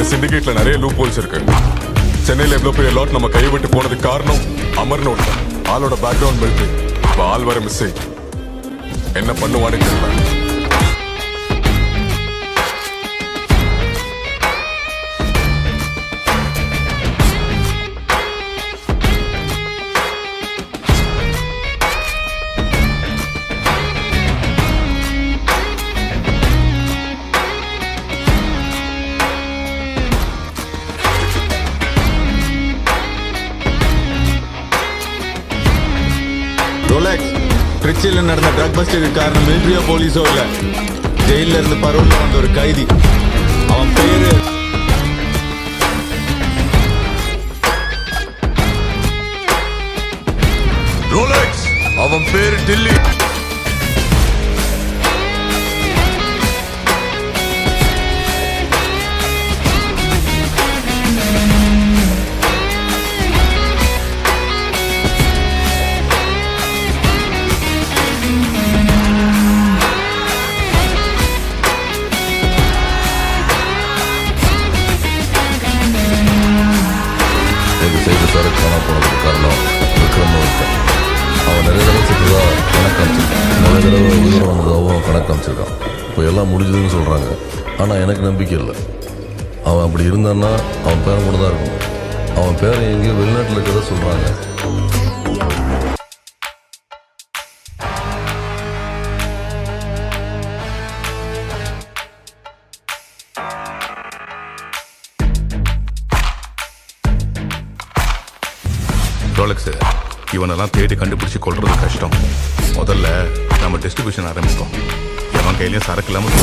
இந்த சிண்டிகேட்ல நிறைய loop holes இருக்கு. சென்னையில எவ்வளவு பெரிய லாட் நம்ம கையை விட்டு போனதுக்கு காரணம் அமர்னோட ஆளோட பேக்ரவுண்ட் பெல்ட். இப்ப ஆள் வர மிஸ் என்ன பண்ணுவான்னு தெரியல. ரோலெக்ஸ், திருச்சியில் நடந்த ட்ரக் பஸ்டுக்கு காரணம் மிலிட்டரியோ போலீஸோ இல்ல, ஜெயில இருந்து பரோல்ல வந்த ஒரு கைதி. அவன் பேரு ரோலெக்ஸ். அவன் பேரு டில்லி. செய்து சார காண போனதுக்கு காரணம் விக்ரம் இருக்கான். அவன் நிறைய தடவை செத்துதா கணக்கு காமிச்சிருக்கான், நிறைய தடவை உயிரோட வந்ததாகவும் கணக்கு காமிச்சிருக்கான். இப்போ எல்லாம் முடிஞ்சதுன்னு சொல்கிறாங்க, ஆனால் எனக்கு நம்பிக்கை இல்லை. அவன் அப்படி இருந்தான்னா அவன் பேரை கூட தான் இருக்கணும். அவன் பேரை எங்கேயோ வெளிநாட்டில் இருக்கிறத சொல்கிறாங்க. ரோலெக்ஸ், இவனெல்லாம் தேடி கண்டுபிடிச்சி கொள்றது கஷ்டம். முதல்ல நம்ம டிஸ்ட்ரிபியூஷன் ஆரம்பிப்போம். எவன் கையிலையும் சரக்கு இல்லாமல்